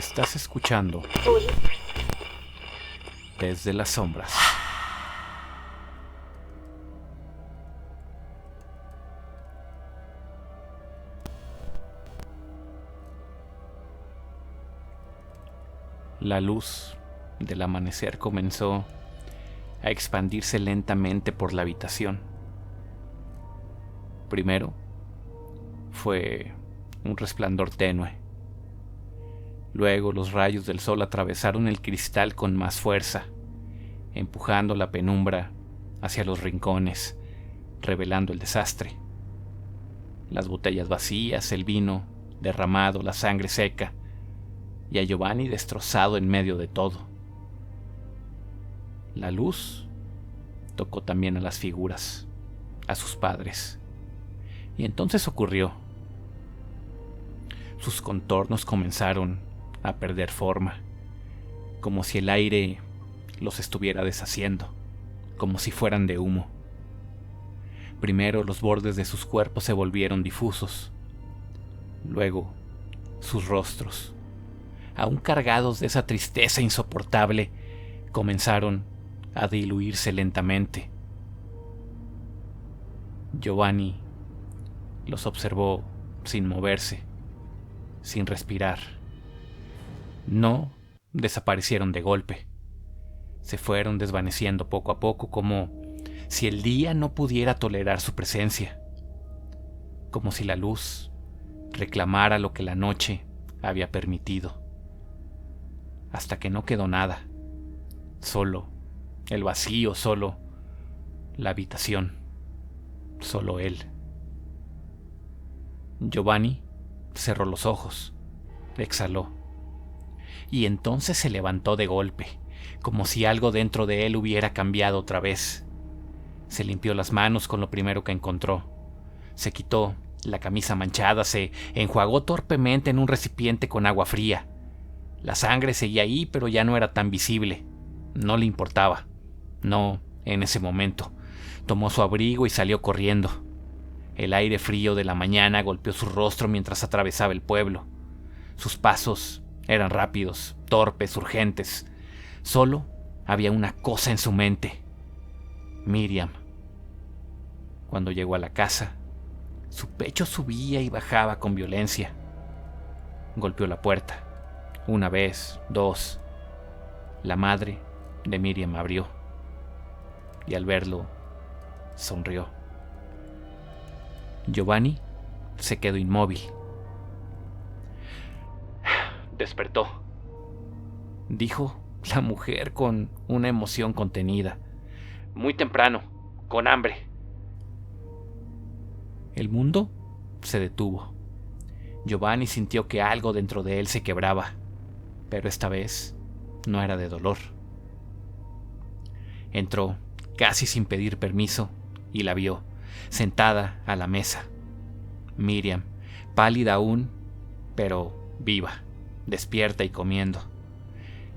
Estás escuchando Desde las Sombras. La luz del amanecer comenzó a expandirse lentamente por la habitación. Primero fue un resplandor tenue. Luego los rayos del sol atravesaron el cristal con más fuerza, empujando la penumbra hacia los rincones, revelando el desastre. Las botellas vacías, el vino derramado, la sangre seca, y a Giovanni destrozado en medio de todo. La luz tocó también a las figuras, a sus padres. Y entonces ocurrió. Sus contornos comenzaron a perder forma, como si el aire los estuviera deshaciendo, como si fueran de humo. Primero los bordes de sus cuerpos se volvieron difusos, luego sus rostros, aún cargados de esa tristeza insoportable, comenzaron a diluirse lentamente. Giovanni los observó sin moverse, sin respirar. No desaparecieron de golpe. Se fueron desvaneciendo poco a poco, como si el día no pudiera tolerar su presencia, como si la luz reclamara lo que la noche había permitido, hasta que no quedó nada, solo el vacío, solo la habitación, solo él. Giovanni cerró los ojos, exhaló, y entonces se levantó de golpe, como si algo dentro de él hubiera cambiado otra vez. Se limpió las manos con lo primero que encontró, se quitó la camisa manchada, se enjuagó torpemente en un recipiente con agua fría. La sangre seguía ahí, pero ya no era tan visible. No le importaba, no en ese momento. Tomó su abrigo y salió corriendo. El aire frío de la mañana golpeó su rostro mientras atravesaba el pueblo. Sus pasos eran rápidos, torpes, urgentes. Solo había una cosa en su mente: Miriam. Cuando llegó a la casa, su pecho subía y bajaba con violencia. Golpeó la puerta. Una vez, dos. La madre de Miriam abrió, y al verlo, sonrió. Giovanni se quedó inmóvil. Despertó, dijo la mujer con una emoción contenida. Muy temprano, con hambre. El mundo se detuvo. Giovanni sintió que algo dentro de él se quebraba, pero esta vez no era de dolor. Entró casi sin pedir permiso y la vio, sentada a la mesa. Miriam, pálida aún, pero viva, despierta y comiendo.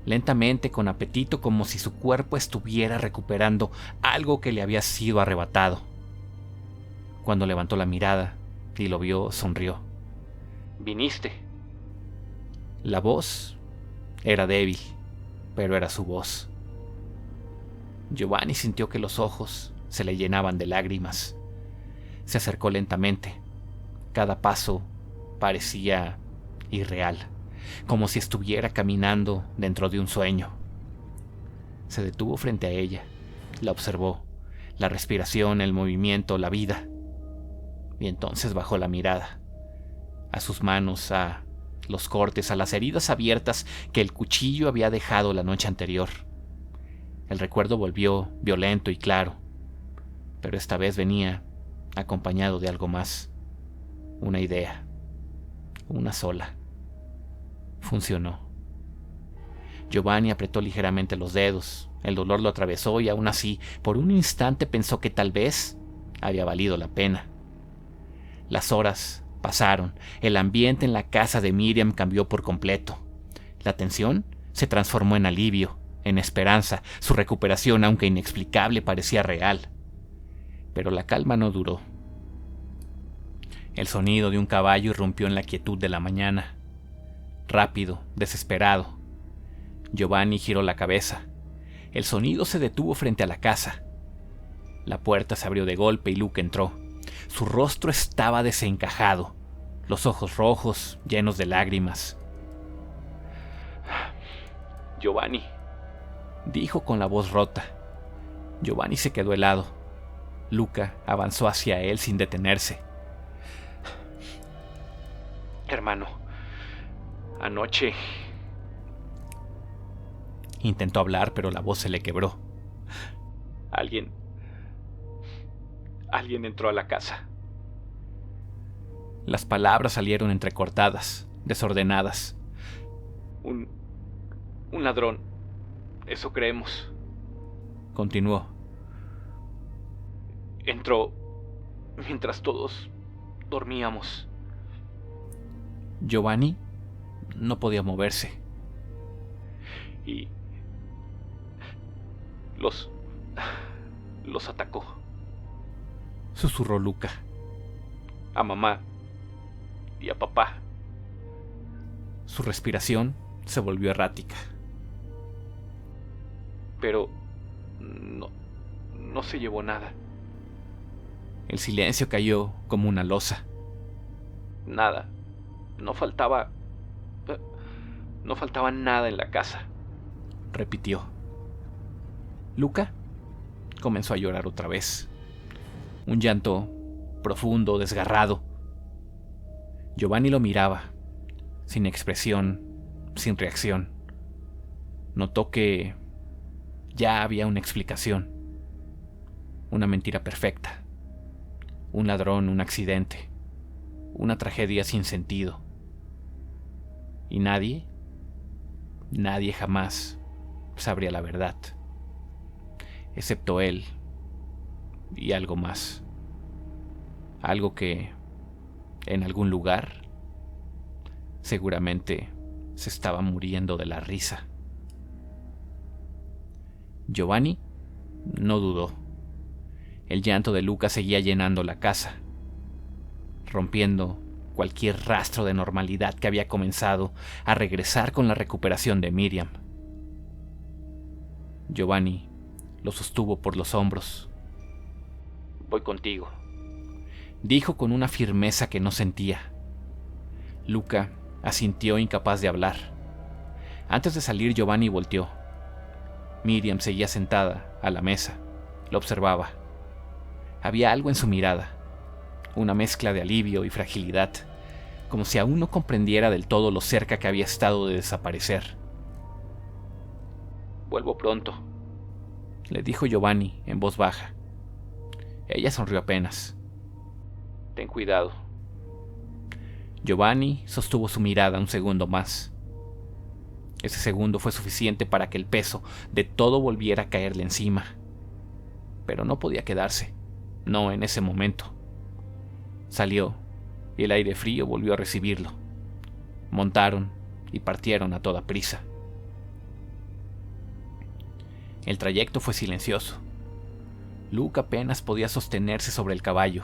Lentamente, con apetito, como si su cuerpo estuviera recuperando algo que le había sido arrebatado. Cuando levantó la mirada y lo vio, sonrió. ¿Viniste? La voz era débil, pero era su voz. Giovanni sintió que los ojos se le llenaban de lágrimas. Se acercó lentamente. Cada paso parecía irreal, como si estuviera caminando dentro de un sueño. Se detuvo frente a ella, la observó, la respiración, el movimiento, la vida. Y entonces bajó la mirada, a sus manos, a los cortes, a las heridas abiertas que el cuchillo había dejado la noche anterior. El recuerdo volvió violento y claro, pero esta vez venía acompañado de algo más. Una idea, una sola. Funcionó. Giovanni apretó ligeramente los dedos. El dolor lo atravesó y aún así, por un instante pensó que tal vez había valido la pena. Las horas pasaron. El ambiente en la casa de Miriam cambió por completo. La tensión se transformó en alivio, en esperanza. Su recuperación, aunque inexplicable, parecía real. Pero la calma no duró. El sonido de un caballo irrumpió en la quietud de la mañana. rápido, desesperado. Giovanni giró la cabeza. El sonido se detuvo frente a la casa. La puerta se abrió de golpe y Luca entró. Su rostro estaba desencajado, los ojos rojos, llenos de lágrimas. «Giovanni», dijo con la voz rota. Giovanni se quedó helado. Luca avanzó hacia él sin detenerse. «Hermano, anoche...» Intentó hablar, pero la voz se le quebró. Alguien entró a la casa. Las palabras salieron entrecortadas, desordenadas. Un ladrón, eso creemos», continuó. «Entró mientras todos dormíamos». Giovanni no podía moverse. «Y los atacó», susurró Luca. «A mamá y a papá». Su respiración se volvió errática. «Pero no se llevó nada». El silencio cayó como una losa. «Nada. No faltaba nada en la casa», repitió. Luca comenzó a llorar otra vez. Un llanto profundo, desgarrado. Giovanni lo miraba, sin expresión, sin reacción. Notó que ya había una explicación. Una mentira perfecta. Un ladrón, un accidente. Una tragedia sin sentido. Y nadie jamás sabría la verdad. Excepto él y algo más. Algo que, en algún lugar, seguramente se estaba muriendo de la risa. Giovanni no dudó. El llanto de Luca seguía llenando la casa, rompiendo cualquier rastro de normalidad que había comenzado a regresar con la recuperación de Miriam. Giovanni lo sostuvo por los hombros. «Voy contigo», dijo con una firmeza que no sentía. Luca asintió, incapaz de hablar. Antes de salir, Giovanni volteó. Miriam seguía sentada a la mesa. Lo observaba. Había algo en su mirada, una mezcla de alivio y fragilidad, como si aún no comprendiera del todo lo cerca que había estado de desaparecer. «Vuelvo pronto», le dijo Giovanni en voz baja. Ella sonrió apenas. «Ten cuidado». Giovanni sostuvo su mirada un segundo más. Ese segundo fue suficiente para que el peso de todo volviera a caerle encima. Pero no podía quedarse, no en ese momento. Salió y el aire frío volvió a recibirlo. Montaron y partieron a toda prisa. El trayecto fue silencioso. Luca apenas podía sostenerse sobre el caballo.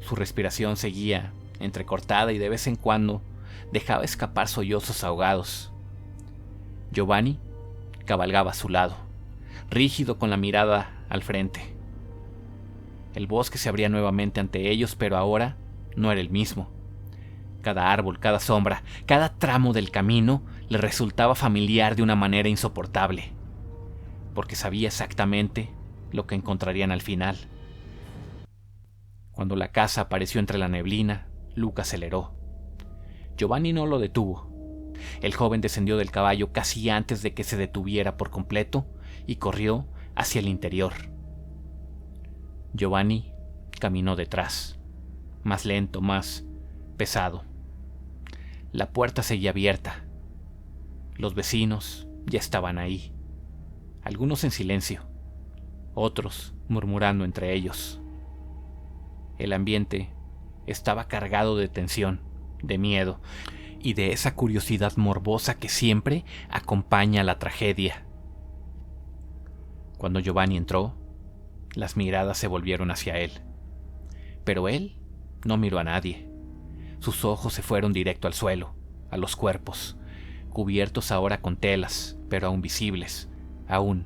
Su respiración seguía entrecortada y de vez en cuando dejaba escapar sollozos ahogados. Giovanni cabalgaba a su lado, rígido con la mirada al frente. El bosque se abría nuevamente ante ellos, pero ahora no era el mismo. Cada árbol, cada sombra, cada tramo del camino le resultaba familiar de una manera insoportable, porque sabía exactamente lo que encontrarían al final. Cuando la casa apareció entre la neblina, Luca aceleró. Giovanni no lo detuvo. El joven descendió del caballo casi antes de que se detuviera por completo y corrió hacia el interior. Giovanni caminó detrás, más lento, más pesado. La puerta seguía abierta. Los vecinos ya estaban ahí, algunos en silencio, otros murmurando entre ellos. El ambiente estaba cargado de tensión, de miedo y de esa curiosidad morbosa que siempre acompaña a la tragedia. Cuando Giovanni entró, las miradas se volvieron hacia él. Pero él no miró a nadie. Sus ojos se fueron directo al suelo, a los cuerpos, cubiertos ahora con telas, pero aún visibles, aún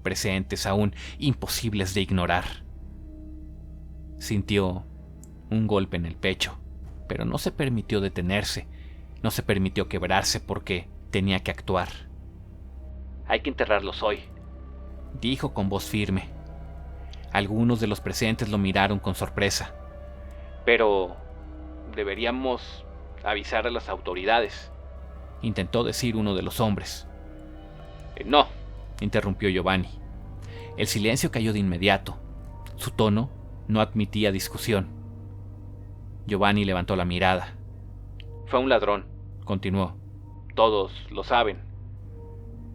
presentes, aún imposibles de ignorar. Sintió un golpe en el pecho, pero no se permitió detenerse, no se permitió quebrarse porque tenía que actuar. «Hay que enterrarlos hoy», dijo con voz firme. Algunos de los presentes lo miraron con sorpresa. «Pero deberíamos avisar a las autoridades», intentó decir uno de los hombres. «No», interrumpió Giovanni. El silencio cayó de inmediato. Su tono no admitía discusión. Giovanni levantó la mirada. «Fue un ladrón», continuó. «Todos lo saben».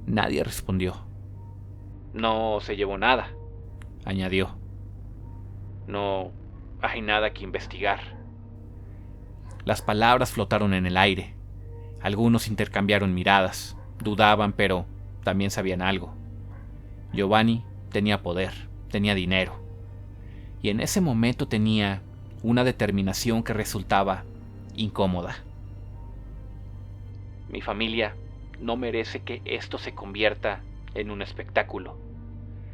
Nadie respondió. «No se llevó nada», añadió. «No hay nada que investigar». Las palabras flotaron en el aire. Algunos intercambiaron miradas, dudaban, pero también sabían algo. Giovanni tenía poder, tenía dinero. Y en ese momento tenía una determinación que resultaba incómoda. «Mi familia no merece que esto se convierta en un espectáculo.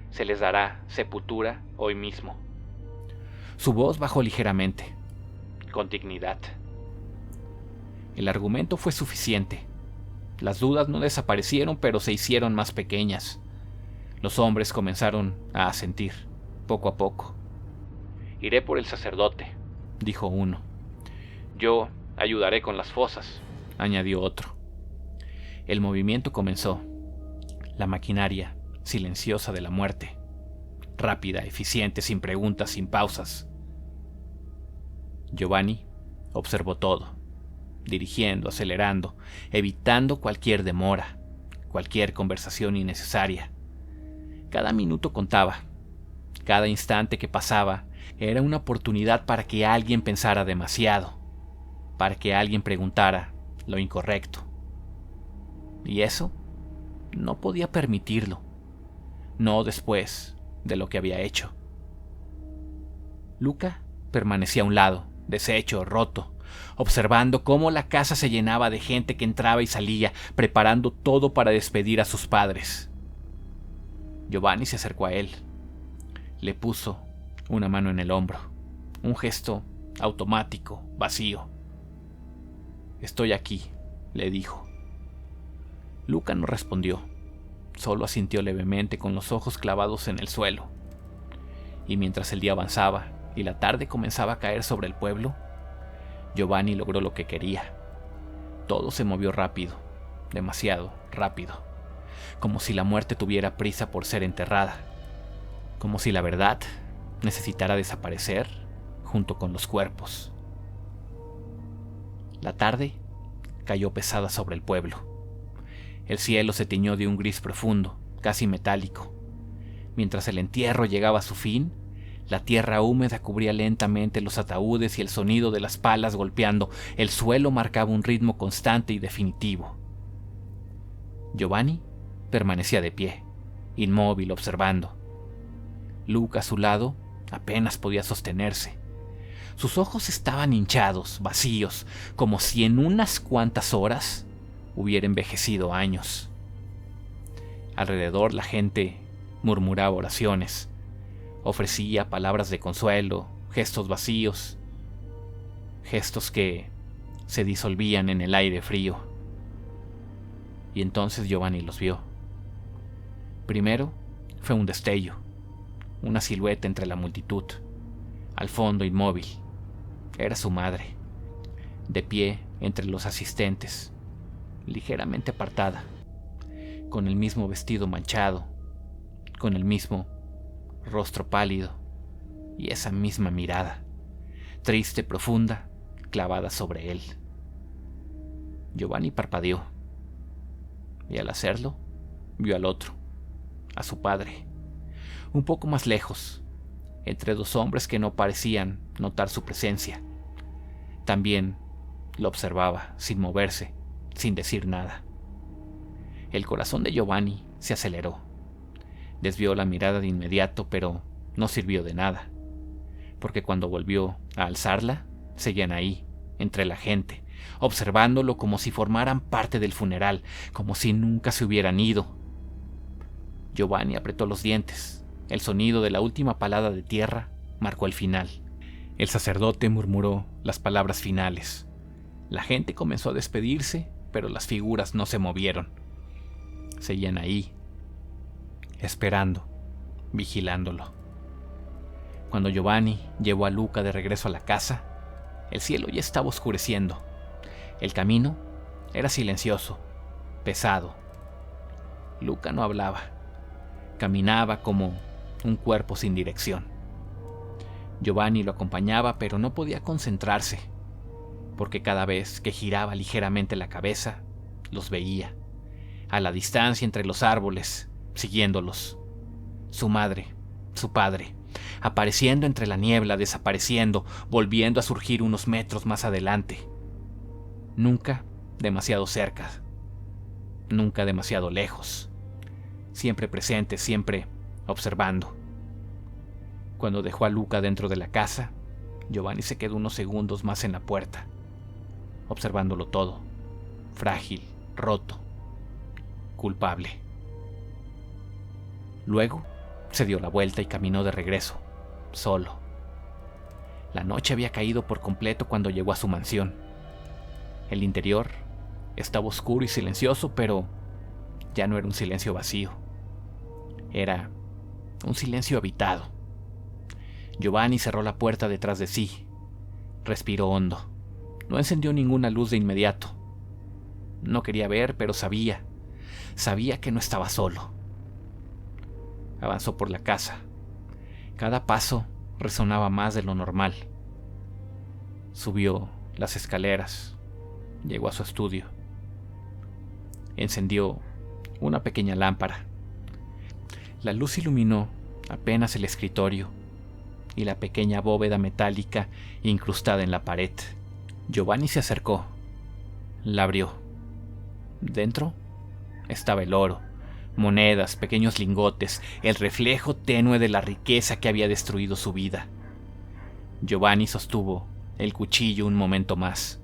Se les dará sepultura hoy mismo». Su voz bajó ligeramente, con dignidad. El argumento fue suficiente. Las dudas no desaparecieron, pero se hicieron más pequeñas. Los hombres comenzaron a asentir, poco a poco. «Iré por el sacerdote», dijo uno. «Yo ayudaré con las fosas», añadió otro. El movimiento comenzó. La maquinaria silenciosa de la muerte. Rápida, eficiente, sin preguntas, sin pausas. Giovanni observó todo, dirigiendo, acelerando, evitando cualquier demora, cualquier conversación innecesaria. Cada minuto contaba. Cada instante que pasaba era una oportunidad para que alguien pensara demasiado, para que alguien preguntara lo incorrecto. Y eso no podía permitirlo, no después de lo que había hecho. Luca permanecía a un lado, deshecho, roto, observando cómo la casa se llenaba de gente que entraba y salía, preparando todo para despedir a sus padres. Giovanni se acercó a él. Le puso una mano en el hombro, un gesto automático, vacío. «Estoy aquí», le dijo. Luca no respondió, solo asintió levemente con los ojos clavados en el suelo. Y mientras el día avanzaba y la tarde comenzaba a caer sobre el pueblo, Giovanni logró lo que quería. Todo se movió rápido, demasiado rápido, como si la muerte tuviera prisa por ser enterrada, como si la verdad necesitara desaparecer junto con los cuerpos. La tarde cayó pesada sobre el pueblo. El cielo se tiñó de un gris profundo, casi metálico. Mientras el entierro llegaba a su fin, la tierra húmeda cubría lentamente los ataúdes y el sonido de las palas golpeando el suelo marcaba un ritmo constante y definitivo. Giovanni permanecía de pie, inmóvil, observando. Luca a su lado apenas podía sostenerse. Sus ojos estaban hinchados, vacíos, como si en unas cuantas horas hubiera envejecido años. Alrededor la gente murmuraba oraciones, ofrecía palabras de consuelo, gestos vacíos, gestos que se disolvían en el aire frío. Y entonces Giovanni los vio. Primero fue un destello, una silueta entre la multitud, al fondo inmóvil. Era su madre, de pie entre los asistentes, ligeramente apartada, con el mismo vestido manchado, con el mismo rostro pálido y esa misma mirada, triste, profunda, clavada sobre él. Giovanni parpadeó, y al hacerlo, vio al otro, a su padre, un poco más lejos, entre dos hombres que no parecían notar su presencia. También lo observaba, sin moverse, sin decir nada. El corazón de Giovanni se aceleró. Desvió la mirada de inmediato, pero no sirvió de nada, porque cuando volvió a alzarla, seguían ahí, entre la gente, observándolo como si formaran parte del funeral, como si nunca se hubieran ido. Giovanni apretó los dientes. El sonido de la última palada de tierra marcó el final. El sacerdote murmuró las palabras finales. La gente comenzó a despedirse, pero las figuras no se movieron. Seguían ahí, esperando, vigilándolo. Cuando Giovanni llevó a Luca de regreso a la casa, el cielo ya estaba oscureciendo. El camino era silencioso, pesado. Luca no hablaba. Caminaba como un cuerpo sin dirección. Giovanni lo acompañaba, pero no podía concentrarse, porque cada vez que giraba ligeramente la cabeza, los veía, a la distancia entre los árboles, siguiéndolos. Su madre, su padre, apareciendo entre la niebla, desapareciendo, volviendo a surgir unos metros más adelante. Nunca demasiado cerca, nunca demasiado lejos, siempre presente, siempre observando. Cuando dejó a Luca dentro de la casa, Giovanni se quedó unos segundos más en la puerta, observándolo todo, frágil, roto, culpable. Luego se dio la vuelta y caminó de regreso, solo. La noche había caído por completo cuando llegó a su mansión. El interior estaba oscuro y silencioso, pero ya no era un silencio vacío. Era un silencio habitado. Giovanni cerró la puerta detrás de sí. Respiró hondo. No encendió ninguna luz de inmediato. No quería ver, pero sabía que no estaba solo. Avanzó por la casa. Cada paso resonaba más de lo normal. Subió las escaleras. Llegó a su estudio. Encendió una pequeña lámpara. La luz iluminó apenas el escritorio y la pequeña bóveda metálica incrustada en la pared. Giovanni se acercó. La abrió. Dentro estaba el oro, monedas, pequeños lingotes, el reflejo tenue de la riqueza que había destruido su vida. Giovanni sostuvo el cuchillo un momento más.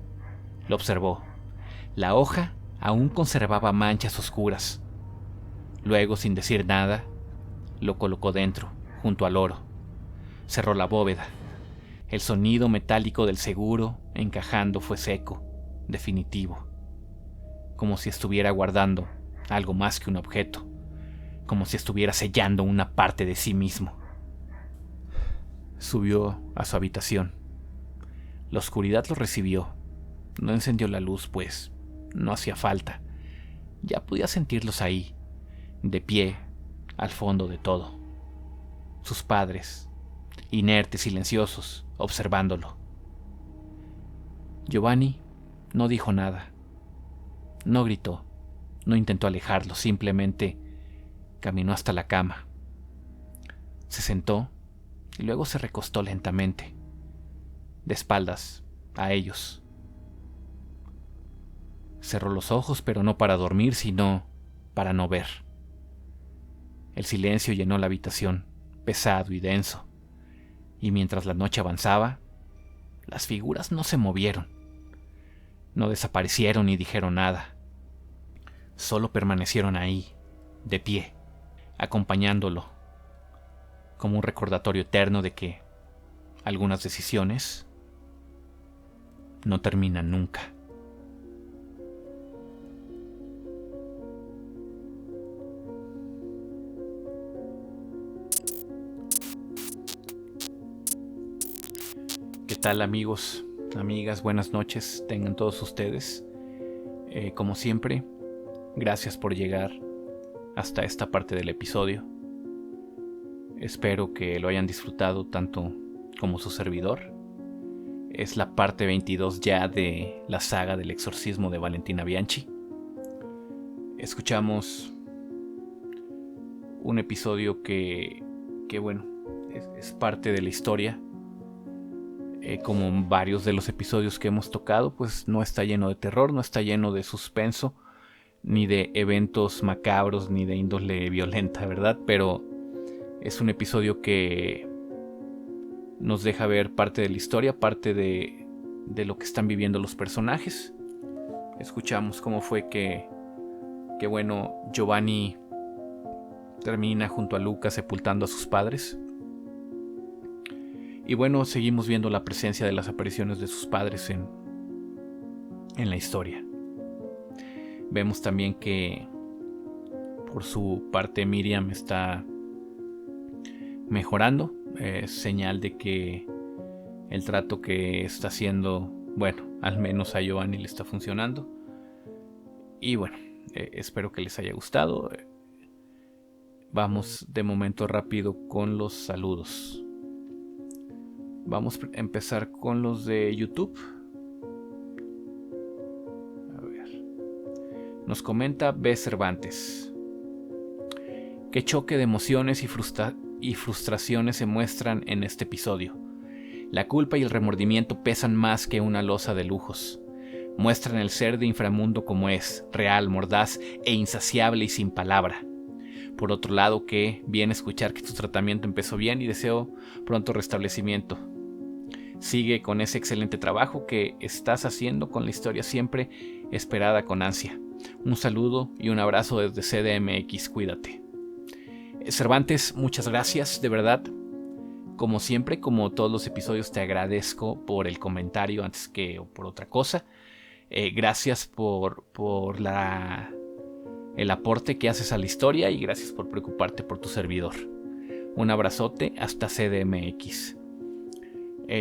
Lo observó. La hoja aún conservaba manchas oscuras. Luego, sin decir nada, lo colocó dentro, junto al oro. Cerró la bóveda. El sonido metálico del seguro encajando fue seco, definitivo, como si estuviera guardando algo más que un objeto, como si estuviera sellando una parte de sí mismo. Subió a su habitación. La oscuridad lo recibió. No encendió la luz, pues no hacía falta. Ya podía sentirlos ahí, de pie, al fondo de todo. Sus padres, inertes, silenciosos, observándolo. Giovanni no dijo nada. No gritó, no intentó alejarlo, simplemente caminó hasta la cama. Se sentó y luego se recostó lentamente, de espaldas a ellos. Cerró los ojos, pero no para dormir, sino para no ver. El silencio llenó la habitación, pesado y denso, y mientras la noche avanzaba, las figuras no se movieron, no desaparecieron ni dijeron nada. Solo permanecieron ahí, de pie, acompañándolo, como un recordatorio eterno de que algunas decisiones no terminan nunca. ¿Qué tal, amigos, amigas? Buenas noches tengan todos ustedes. Como siempre, gracias por llegar hasta esta parte del episodio. Espero que lo hayan disfrutado tanto como su servidor. Es la parte 22 ya de la saga del exorcismo de Valentina Bianchi. Escuchamos un episodio que bueno, es parte de la historia. Como varios de los episodios que hemos tocado, pues no está lleno de terror, no está lleno de suspenso, ni de eventos macabros, ni de índole violenta, ¿verdad? Pero es un episodio que nos deja ver parte de la historia, parte de de lo que están viviendo los personajes. Escuchamos cómo fue que bueno, Giovanni termina junto a Luca sepultando a sus padres. Y bueno, seguimos viendo la presencia de las apariciones de sus padres en la historia. Vemos también que por su parte Miriam está mejorando, señal de que el trato que está haciendo, bueno, al menos a Giovanni le está funcionando. Y bueno, espero que les haya gustado. Vamos de momento rápido con los saludos. Vamos a empezar con los de YouTube. A ver. Nos comenta B. Cervantes. Qué choque de emociones y frustraciones se muestran en este episodio. La culpa y el remordimiento pesan más que una losa de lujos. Muestran el ser de inframundo como es, real, mordaz e insaciable y sin palabra. Por otro lado, qué bien escuchar que tu tratamiento empezó bien y deseo pronto restablecimiento. Sigue con ese excelente trabajo que estás haciendo con la historia siempre esperada con ansia. Un saludo y un abrazo desde CDMX, cuídate. Cervantes, muchas gracias, de verdad. Como siempre, como todos los episodios, te agradezco por el comentario antes que por otra cosa. Gracias por el aporte que haces a la historia y gracias por preocuparte por tu servidor. Un abrazote hasta CDMX.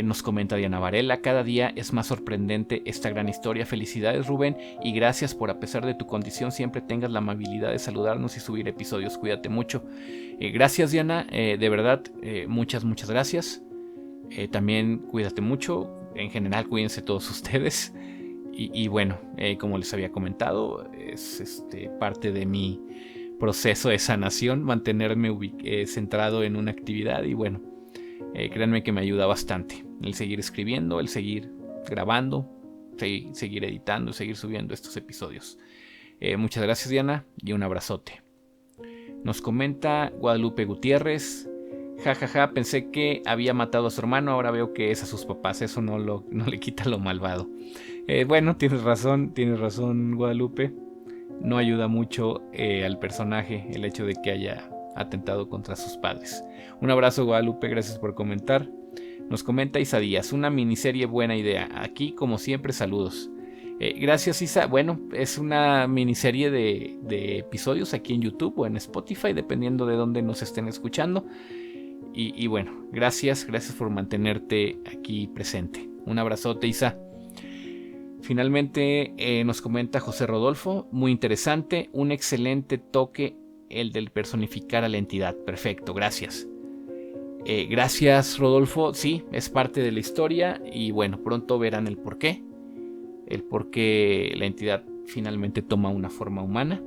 Nos comenta Diana Varela, cada día es más sorprendente esta gran historia. Felicidades, Rubén, y gracias por, a pesar de tu condición, siempre tengas la amabilidad de saludarnos y subir episodios. Cuídate mucho. Gracias, Diana, de verdad, muchas gracias. También cuídate mucho. En general, cuídense todos ustedes. Y bueno, como les había comentado, es parte de mi proceso de sanación, mantenerme centrado en una actividad y bueno, créanme que me ayuda bastante el seguir escribiendo, el seguir grabando, seguir editando, seguir subiendo estos episodios. Muchas gracias, Diana, y un abrazote. Nos comenta Guadalupe Gutiérrez. Jajaja, pensé que había matado a su hermano, ahora veo que es a sus papás, eso no le quita lo malvado. Bueno, tienes razón Guadalupe, no ayuda mucho al personaje el hecho de que haya atentado contra sus padres. Un abrazo, Guadalupe, gracias por comentar. Nos comenta Isa Díaz, una miniserie buena idea, aquí como siempre saludos. Gracias, Isa. Bueno, es una miniserie de episodios aquí en YouTube o en Spotify, dependiendo de dónde nos estén escuchando. Y bueno, gracias por mantenerte aquí presente. Un abrazote, Isa. Finalmente nos comenta José Rodolfo, muy interesante, un excelente toque el del personificar a la entidad. Perfecto, gracias. Gracias, Rodolfo. Sí, es parte de la historia y bueno, pronto verán el por qué la entidad finalmente toma una forma humana.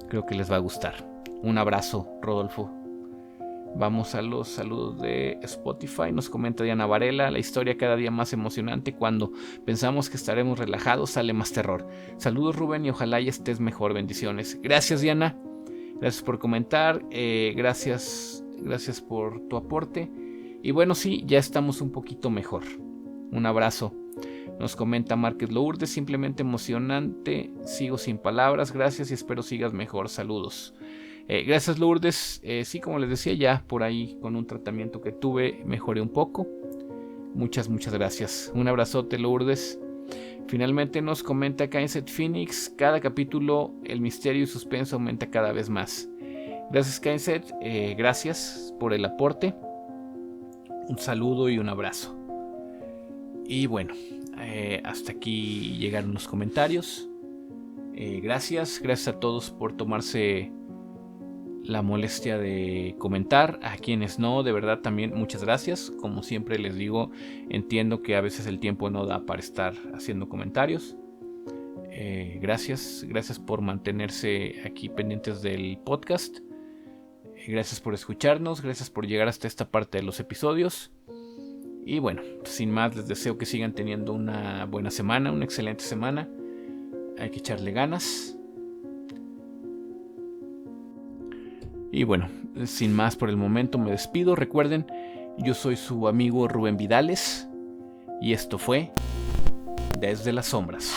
Creo que les va a gustar. Un abrazo, Rodolfo. Vamos a los saludos de Spotify. Nos comenta Diana Varela, la historia cada día más emocionante. Cuando pensamos que estaremos relajados, sale más terror. Saludos, Rubén, y ojalá ya estés mejor. Bendiciones. Gracias, Diana. Gracias por comentar. Gracias por tu aporte. Y bueno, sí, ya estamos un poquito mejor. Un abrazo. Nos comenta Márquez Lourdes, simplemente emocionante. Sigo sin palabras. Gracias y espero sigas mejor. Saludos. Gracias, Lourdes. Sí, como les decía, ya por ahí con un tratamiento que tuve mejoré un poco. Muchas gracias. Un abrazote, Lourdes. Finalmente nos comenta Kainset Phoenix, cada capítulo el misterio y suspenso aumenta cada vez más. Gracias, Kainset. Gracias por el aporte. Un saludo y un abrazo. Y bueno, hasta aquí llegaron los comentarios. Gracias a todos por tomarse la molestia de comentar. A quienes no, de verdad también muchas gracias. Como siempre les digo, entiendo que a veces el tiempo no da para estar haciendo comentarios. Gracias por mantenerse aquí pendientes del podcast. Gracias por escucharnos, gracias por llegar hasta esta parte de los episodios. Y bueno, sin más, les deseo que sigan teniendo una buena semana, una excelente semana. Hay que echarle ganas. Y bueno, sin más por el momento me despido. Recuerden, yo soy su amigo Rubén Vidales y esto fue desde las sombras.